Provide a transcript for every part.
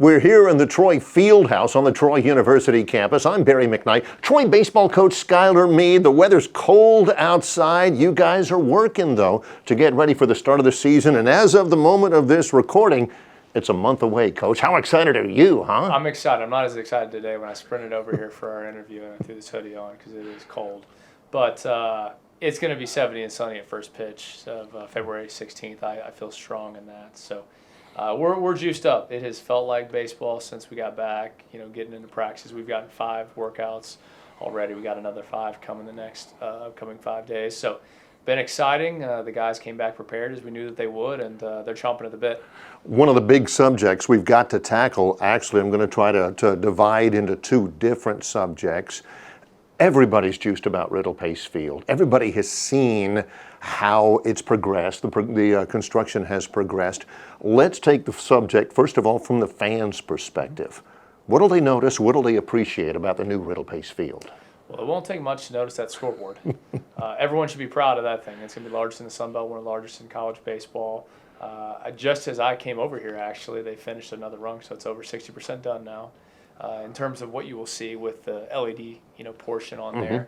We're here in the Troy Fieldhouse on the Troy University campus. I'm Barry McKnight. Troy baseball coach Skylar Meade. The weather's cold outside. You guys are working, though, to get ready for the start of the season. And as of the moment of this recording, it's a month away, Coach. How excited are you, huh? I'm excited. I'm not as excited today when I sprinted over here for our interview and I threw this hoodie on because it is cold. But it's going to be 70 and sunny at first pitch of February 16th. I feel strong in that. So we're juiced up. It has felt like baseball since we got back, getting into practices. We've gotten 5 workouts already. We got another 5 coming the next upcoming 5 days. So been exciting. The guys came back prepared as we knew that they would, and they're chomping at the bit. One of the big subjects we've got to tackle, actually, I'm going to try to divide into 2 different subjects. Everybody's juiced about RiddlePace Field. Everybody has seen how it's progressed, the construction has progressed. Let's take the subject, first of all, from the fans' perspective. What will they notice, what will they appreciate about the new RiddlePace Field? Well, it won't take much to notice that scoreboard. Everyone should be proud of that thing. It's going to be the largest in the Sun Belt, one of the largest in college baseball. Just as I came over here, actually, they finished another rung, so it's over 60% done now. In terms of what you will see with the LED, portion on there.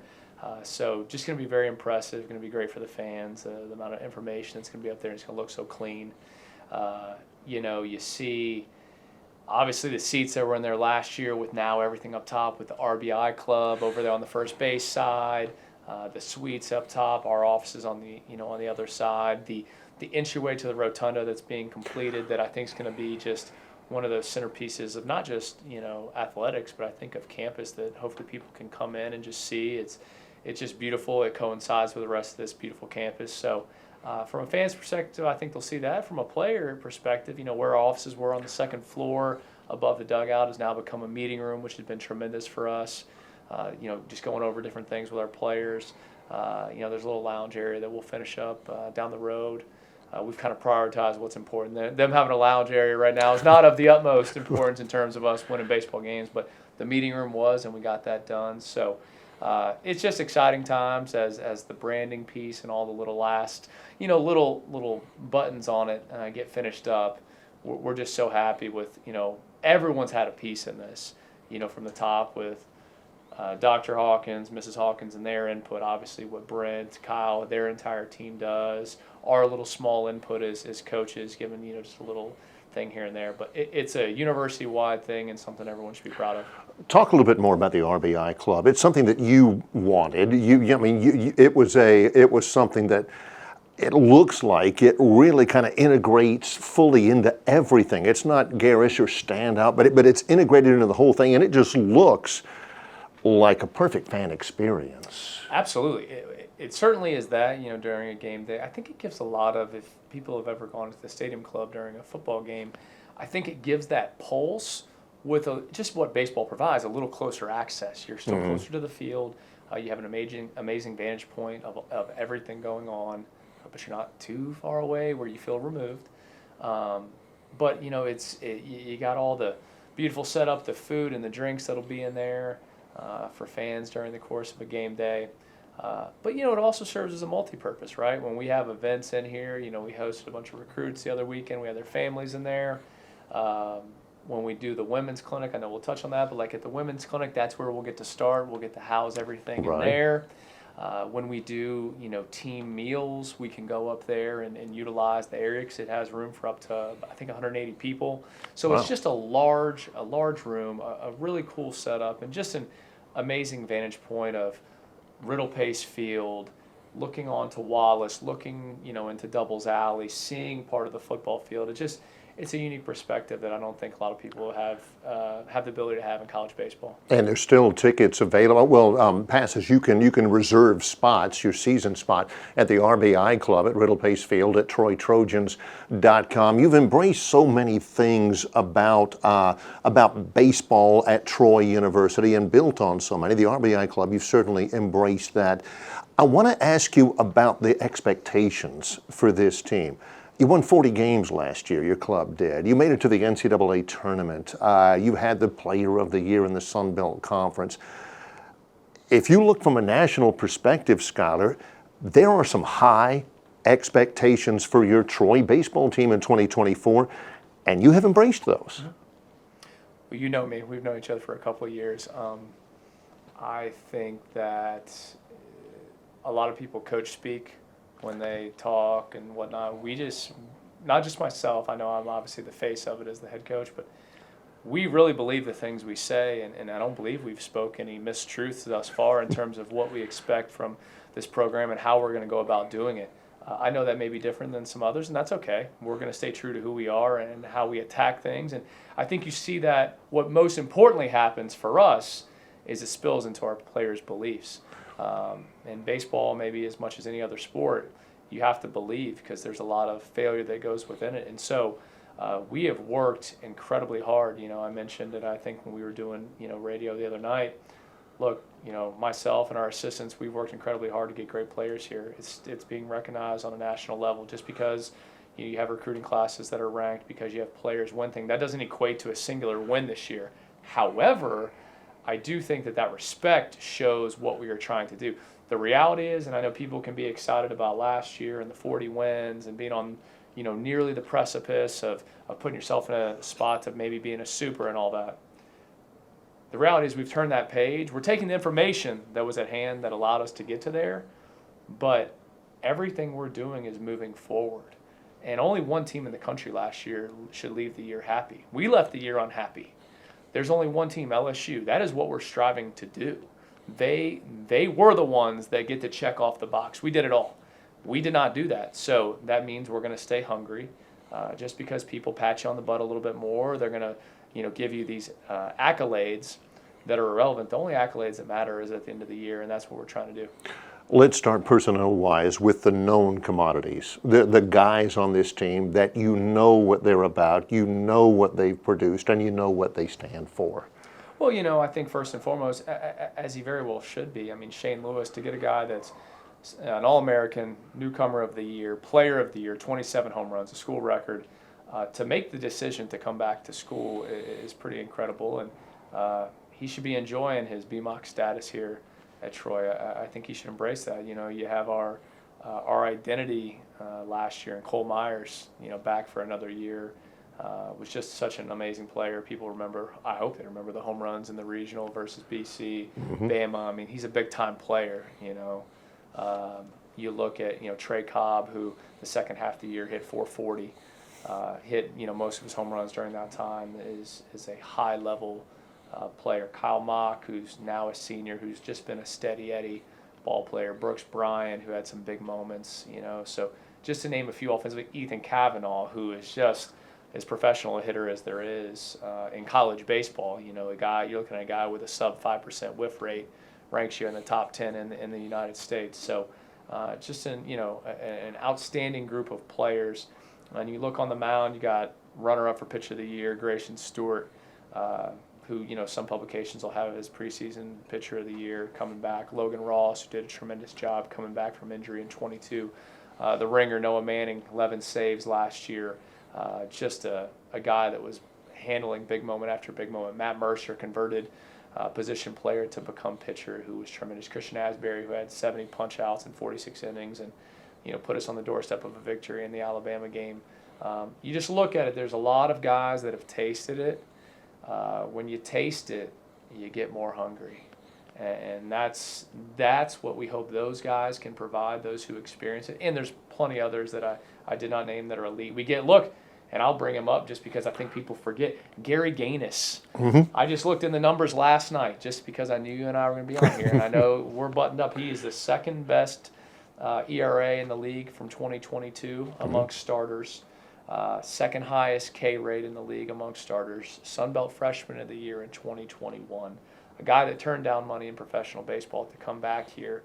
So just going to be very impressive. Going to be great for the fans. The amount of information that's going to be up there. It's going to look so clean. You see, obviously the seats that were in there last year with now everything up top with the RBI Club over there on the first base side, the suites up top, our offices on the on the other side, the entryway to the rotunda that's being completed that I think is going to be just one of those centerpieces of not just athletics, but I think of campus that hopefully people can come in and just see. It's just beautiful. It coincides with the rest of this beautiful campus. So from a fan's perspective, I think they'll see that. From a player perspective, where our offices were on the second floor above the dugout has now become a meeting room, which has been tremendous for us. Just going over different things with our players. There's a little lounge area that we'll finish up down the road. We've kind of prioritized what's important. Them having a lounge area right now is not of the utmost importance in terms of us winning baseball games, but the meeting room was, and we got that done. So it's just exciting times as the branding piece and all the little last, little buttons on it get finished up. We're just so happy with, everyone's had a piece in this, from the top with Dr. Hawkins, Mrs. Hawkins, and their input, obviously what Brent, Kyle, their entire team does. Our little small input as coaches, given just a little thing here and there. But it's a university-wide thing and something everyone should be proud of. Talk a little bit more about the RBI Club. It's something that you wanted. It was something that it looks like it really kind of integrates fully into everything. It's not garish or standout, but it's integrated into the whole thing, and it just looks like a perfect fan experience. Absolutely. It certainly is that, during a game day. I think it gives a lot of, if people have ever gone to the stadium club during a football game, I think it gives that pulse with just what baseball provides, a little closer access. You're still closer to the field. You have an amazing vantage point of everything going on, but you're not too far away where you feel removed. But, you got all the beautiful setup, the food and the drinks that'll be in there for fans during the course of a game day. But, it also serves as a multi-purpose, right? When we have events in here, we hosted a bunch of recruits the other weekend. We had their families in there. When we do the women's clinic, I know we'll touch on that, but like at the women's clinic, that's where we'll get to start. We'll get to house everything in there. When we do, team meals, we can go up there and utilize the area because it has room for up to, I think, 180 people. So It's just a large room, a really cool setup, and just an amazing vantage point of RiddlePace Field, looking onto Wallace, looking, into Double's Alley, seeing part of the football field. It's a unique perspective that I don't think a lot of people have the ability to have in college baseball. And there's still tickets available. Well, passes, you can reserve spots, your season spot, at the RBI Club at RiddlePace Field at TroyTrojans.com. You've embraced so many things about baseball at Troy University and built on so many. The RBI Club, you've certainly embraced that. I want to ask you about the expectations for this team. You won 40 games last year, your club did. You made it to the NCAA tournament. You had the Player of the Year in the Sun Belt Conference. If you look from a national perspective, Skylar, there are some high expectations for your Troy baseball team in 2024, and you have embraced those. Well, you know me. We've known each other for a couple of years. I think that a lot of people coach speak when they talk and whatnot. We just, not just myself, I know I'm obviously the face of it as the head coach, but we really believe the things we say, and I don't believe we've spoken any mistruths thus far in terms of what we expect from this program and how we're going to go about doing it. I know that may be different than some others, and that's okay. We're going to stay true to who we are and how we attack things, and I think you see that what most importantly happens for us is it spills into our players' beliefs. In baseball, maybe as much as any other sport, you have to believe because there's a lot of failure that goes within it, and so we have worked incredibly hard. I mentioned it, I think, when we were doing, radio the other night. Look, myself and our assistants, we've worked incredibly hard to get great players here. It's being recognized on a national level. Just because you have recruiting classes that are ranked, because you have players win thing, that doesn't equate to a singular win this year. However, I do think that respect shows what we are trying to do. The reality is, and I know people can be excited about last year and the 40 wins and being on nearly the precipice of putting yourself in a spot of maybe being a super and all that. The reality is we've turned that page. We're taking the information that was at hand that allowed us to get to there, but everything we're doing is moving forward. And only one team in the country last year should leave the year happy. We left the year unhappy. There's only one team, LSU. That is what we're striving to do. They were the ones that get to check off the box. We did it all. We did not do that. So that means we're going to stay hungry. Just because people pat you on the butt a little bit more, they're going to give you these accolades that are irrelevant. The only accolades that matter is at the end of the year, and that's what we're trying to do. Let's start personnel-wise with the known commodities, the guys on this team that you know what they're about, you know what they've produced, and you know what they stand for. Well, I think first and foremost, as he very well should be, Shane Lewis, to get a guy that's an All-American, newcomer of the year, player of the year, 27 home runs, a school record, to make the decision to come back to school is pretty incredible, and he should be enjoying his BMOC status here at Troy. I think he should embrace that. You have our identity last year, and Cole Myers, back for another year, was just such an amazing player. People remember, I hope they remember the home runs in the regional versus BC, Bama. He's a big-time player, You look at, Trey Cobb, who the second half of the year hit 440, hit, most of his home runs during that time, is a high-level player. Kyle Mock, who's now a senior, who's just been a steady Eddie ball player. Brooks Bryan, who had some big moments, So just to name a few offensively, Ethan Cavanaugh, who is just as professional a hitter as there is in college baseball. You're looking at a guy with a sub 5% whiff rate, ranks you in the top 10 in the United States. So just an outstanding group of players. And you look on the mound, you got runner-up for pitcher of the year, Grayson Stewart, who, some publications will have as preseason pitcher of the year coming back. Logan Ross, who did a tremendous job coming back from injury in 22. The ringer, Noah Manning, 11 saves last year. Just a guy that was handling big moment after big moment. Matt Mercer, converted position player to become pitcher, who was tremendous. Christian Asbury, who had 70 punch-outs in 46 innings and, put us on the doorstep of a victory in the Alabama game. You just look at it, there's a lot of guys that have tasted it. When you taste it, you get more hungry. And that's what we hope those guys can provide, those who experience it. And there's plenty others that I did not name that are elite. And I'll bring him up just because I think people forget. Gary Gaines. I just looked in the numbers last night just because I knew you and I were going to be on here. And I know we're buttoned up. He is the second best ERA in the league from 2022 amongst starters. Second highest K rate in the league amongst starters. Sun Belt Freshman of the Year in 2021. A guy that turned down money in professional baseball to come back here.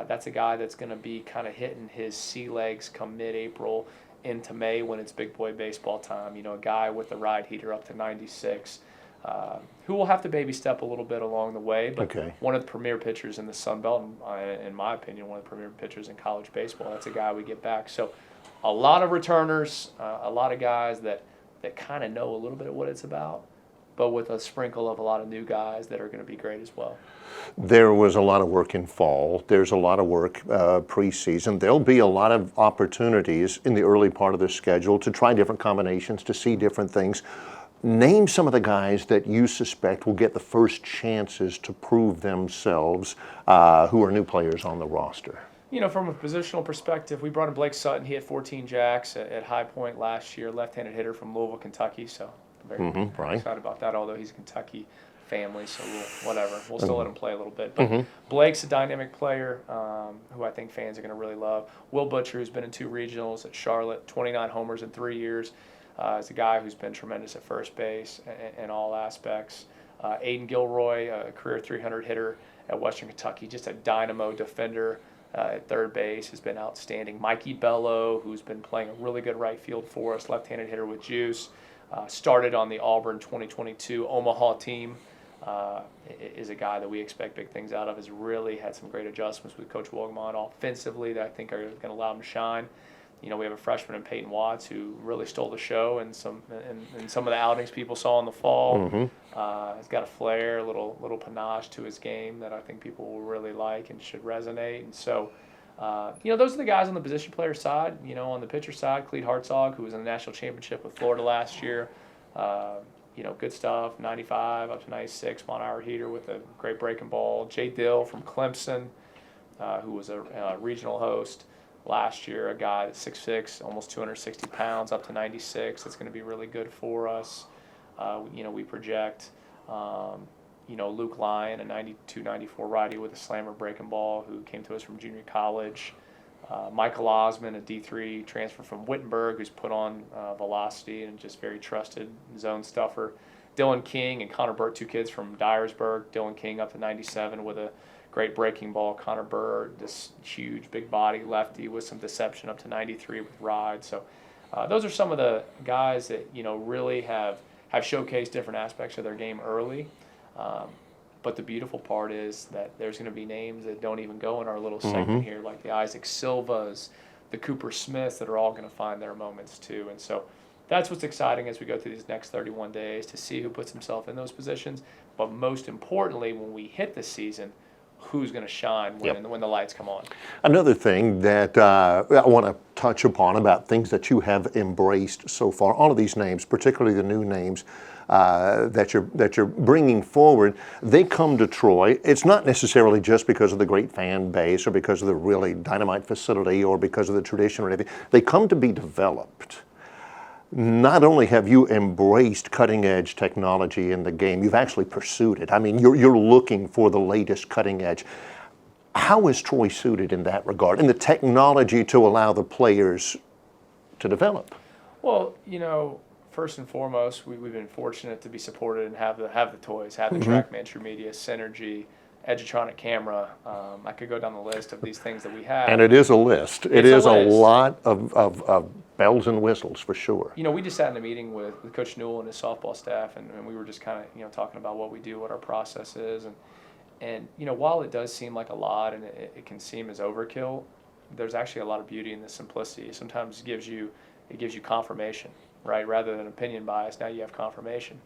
That's a guy that's going to be kind of hitting his sea legs come mid-April into May when it's big boy baseball time. A guy with the ride heater up to 96, who will have to baby step a little bit along the way, but one of the premier pitchers in the Sun Belt, in my opinion, one of the premier pitchers in college baseball. That's a guy we get back. So a lot of returners, a lot of guys that kind of know a little bit of what it's about, but with a sprinkle of a lot of new guys that are going to be great as well. There was a lot of work in fall. There's a lot of work preseason. There'll be a lot of opportunities in the early part of the schedule to try different combinations, to see different things. Name some of the guys that you suspect will get the first chances to prove themselves, who are new players on the roster. You know, from a positional perspective, we brought in Blake Sutton. He had 14 jacks at High Point last year, left-handed hitter from Louisville, Kentucky. So I'm very excited about that, although he's a Kentucky family, so we'll still let him play a little bit. But Blake's a dynamic player who I think fans are going to really love. Will Butcher, who's been in 2 regionals at Charlotte, 29 homers in 3 years, is a guy who's been tremendous at first base in all aspects. Aiden Gilroy, a career 300 hitter at Western Kentucky, just a dynamo defender at third base, has been outstanding. Mikey Bello, who's been playing a really good right field for us, left-handed hitter with juice, started on the Auburn 2022 Omaha team. Is a guy that we expect big things out of. Has really had some great adjustments with Coach Wolgamott offensively that I think are going to allow him to shine. You know, we have a freshman in Peyton Watts who really stole the show in some of the outings people saw in the fall. He's got a flair, a little panache to his game that I think people will really like and should resonate. And so, you know, those are the guys on the position player side. You know, on the pitcher side, Cleet Hartzog, who was in the national championship with Florida last year. You know, good stuff, 95 up to 96 mile-an-hour heater with a great breaking ball. Jay Dill from Clemson, who was a regional host last year, a guy that's 6'6", almost 260 pounds, up to 96. That's going to be really good for us. You know, we project, you know, Luke Lyon, a 92, 94 righty with a slammer breaking ball who came to us from junior college. Michael Osmond, a D3 transfer from Wittenberg, who's put on velocity and just very trusted zone stuffer. Dylan King and Connor Burt, 2 kids from Dyersburg. Dylan King up to 97 with a great breaking ball. Connor Burt, this huge, big body lefty with some deception, up to 93 with ride. So those are some of the guys that, you know, really have showcased different aspects of their game early. But the beautiful part is that there's going to be names that don't even go in our little segment here, like the Isaac Silvas, the Cooper Smiths, that are all going to find their moments too. And so that's what's exciting as we go through these next 31 days to see who puts himself in those positions. But most importantly, when we hit the season, who's going to shine when the lights come on. Another thing that I want to touch upon about things that you have embraced so far, all of these names, particularly the new names, that you're bringing forward, they come to Troy. It's not necessarily just because of the great fan base or because of the really dynamite facility or because of the tradition or anything. They come to be developed. Not only have you embraced cutting-edge technology in the game, you've actually pursued it. I mean, you're looking for the latest cutting edge. How is Troy suited in that regard, and the technology to allow the players to develop? Well, you know, first and foremost, we've been fortunate to be supported and have the toys, have the TrackMan, True Media, Synergy, Edgertronic camera. I could go down the list of these things that we have. And it is a list. It is a lot of bells and whistles for sure. You know, we just sat in a meeting with Coach Newell and his softball staff, and we were just kind of, you know, talking about what we do, what our process is. And you know, while it does seem like a lot and it can seem as overkill, there's actually a lot of beauty in the simplicity. Sometimes it gives you confirmation, right? Rather than opinion bias, now you have confirmation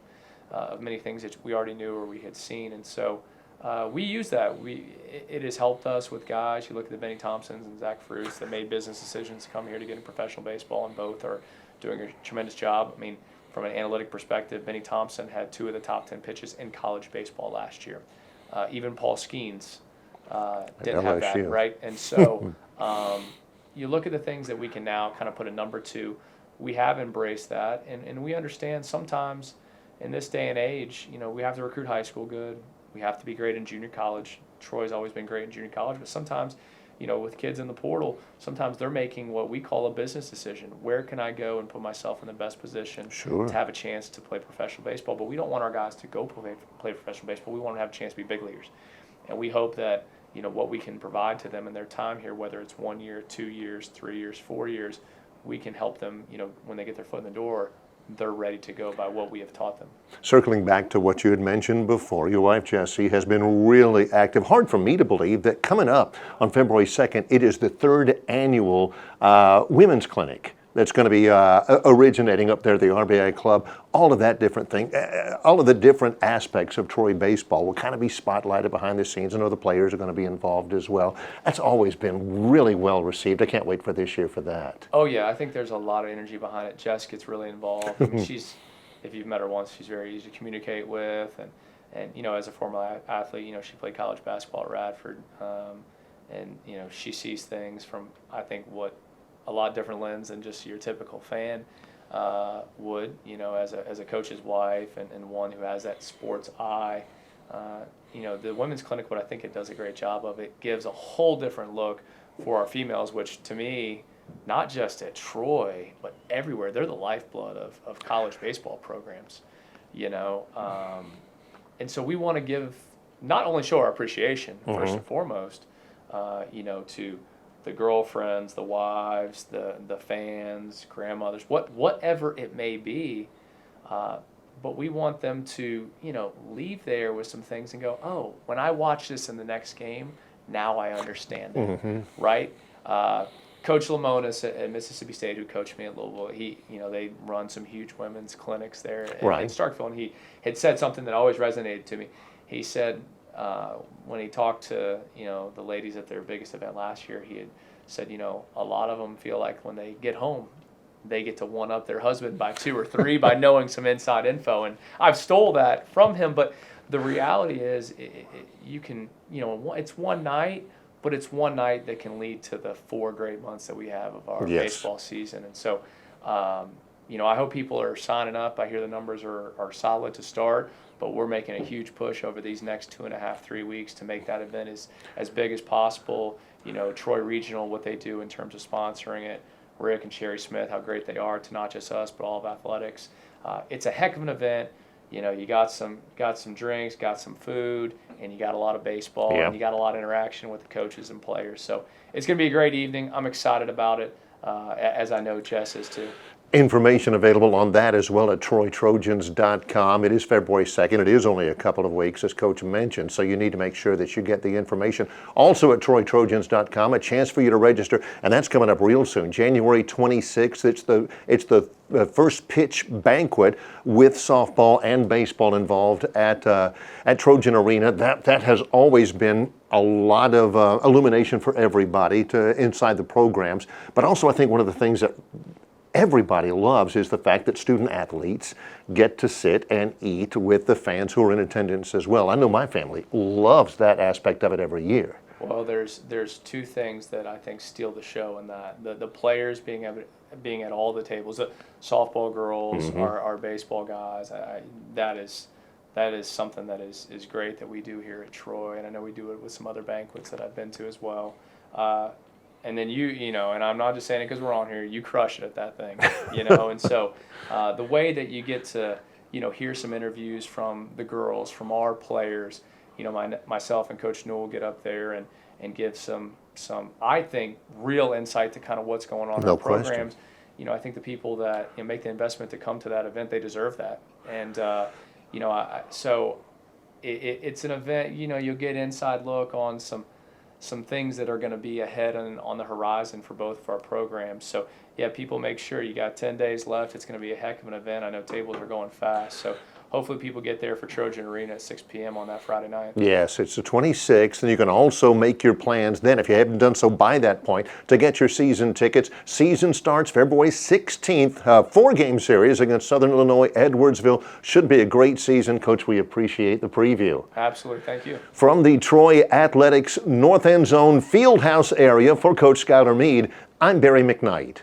of many things that we already knew or we had seen. And so we use that. It has helped us with guys. You look at the Benny Thompsons and Zach Fruits that made business decisions to come here to get in professional baseball, and both are doing a tremendous job. I mean, from an analytic perspective, Benny Thompson had 2 of the top 10 pitches in college baseball last year. Even Paul Skeens didn't have that, right? And so you look at the things that we can now kind of put a number to. We have embraced that, and we understand sometimes in this day and age, you know, we have to recruit high school good. We have to be great in junior college. Troy's always been great in junior college, but sometimes, you know, with kids in the portal, sometimes they're making what we call a business decision. Where can I go and put myself in the best position to have a chance to play professional baseball? But we don't want our guys to go play professional baseball. We want them to have a chance to be big leaguers. And we hope that, you know, what we can provide to them in their time here, whether it's 1 year, 2 years, 3 years, 4 years, we can help them, you know, when they get their foot in the door, they're ready to go by what we have taught them. Circling back to what you had mentioned before, your wife Jessie has been really active. Hard for me to believe that coming up on February 2nd, it is the 3rd annual women's clinic that's going to be originating up there at the RBI Club. All of that different thing, all of the different aspects of Troy baseball will kind of be spotlighted behind the scenes. I know the players are going to be involved as well. That's always been really well received. I can't wait for this year for that. Oh yeah, I think there's a lot of energy behind it. Jess gets really involved. I mean, if you've met her once, she's very easy to communicate with. And you know, as a former athlete, you know, she played college basketball at Radford. And, you know, she sees things from, I think, what a lot different lens than just your typical fan would, you know, as a coach's wife and one who has that sports eye. You know, the women's clinic, what I think it does a great job of, it gives a whole different look for our females, which to me, not just at Troy, but everywhere, they're the lifeblood of college baseball programs, you know. And so we want to give, not only show our appreciation, first and foremost, you know, to the girlfriends, the wives, the fans, grandmothers, whatever it may be, but we want them to, you know, leave there with some things and go, oh, when I watch this in the next game, now I understand it, right? Coach Lamonis at Mississippi State, who coached me at Louisville, you know, they run some huge women's clinics there in Starkville, and he had said something that always resonated to me. He said, when he talked to, you know, the ladies at their biggest event last year, he had said, you know, a lot of them feel like when they get home, they get to one-up their husband by 2 or 3 by knowing some inside info. And I've stole that from him, but the reality is you can, you know, it's one night, but it's one night that can lead to the 4 great months that we have of our baseball season. And so, you know, I hope people are signing up. I hear the numbers are solid to start, but we're making a huge push over these next 2.5, 3 weeks to make that event as big as possible. You know, Troy Regional, what they do in terms of sponsoring it, Rick and Sherry Smith, how great they are to not just us, but all of athletics. It's a heck of an event. You know, you got some drinks, got some food, and you got a lot of baseball, and you got a lot of interaction with the coaches and players. So it's going to be a great evening. I'm excited about it, as I know Jess is too. Information available on that as well at TroyTrojans.com. It is February 2nd. It is only a couple of weeks, as Coach mentioned, so you need to make sure that you get the information. Also at TroyTrojans.com, a chance for you to register, and that's coming up real soon, January 26th. It's the first pitch banquet with softball and baseball involved at Trojan Arena. That has always been a lot of illumination for everybody inside the programs, but also I think one of the things that everybody loves is the fact that student athletes get to sit and eat with the fans who are in attendance as well. I know my family loves that aspect of it every year. Well, there's 2 things that I think steal the show in that. The players being at all the tables, the softball girls, our baseball guys, that is something that is great that we do here at Troy, and I know we do it with some other banquets that I've been to as well. And then you know, and I'm not just saying it because we're on here, you crush it at that thing, you know. And so the way that you get to, you know, hear some interviews from the girls, from our players, you know, myself and Coach Newell get up there and give some I think, real insight to kind of what's going on in our programs. You know, I think the people that, you know, make the investment to come to that event, they deserve that. And, you know, so it's an event, you know, you'll get inside look on some things that are going to be ahead and on the horizon for both of our programs. So, yeah, people make sure you got 10 days left. It's going to be a heck of an event. I know tables are going fast. So hopefully people get there for Trojan Arena at 6 p.m. on that Friday night. Yes, it's the 26th, and you can also make your plans then, if you haven't done so by that point, to get your season tickets. Season starts February 16th, 4-game series against Southern Illinois, Edwardsville. Should be a great season. Coach, we appreciate the preview. Absolutely, thank you. From the Troy Athletics North End Zone Fieldhouse area for Coach Skylar Meade, I'm Barry McKnight.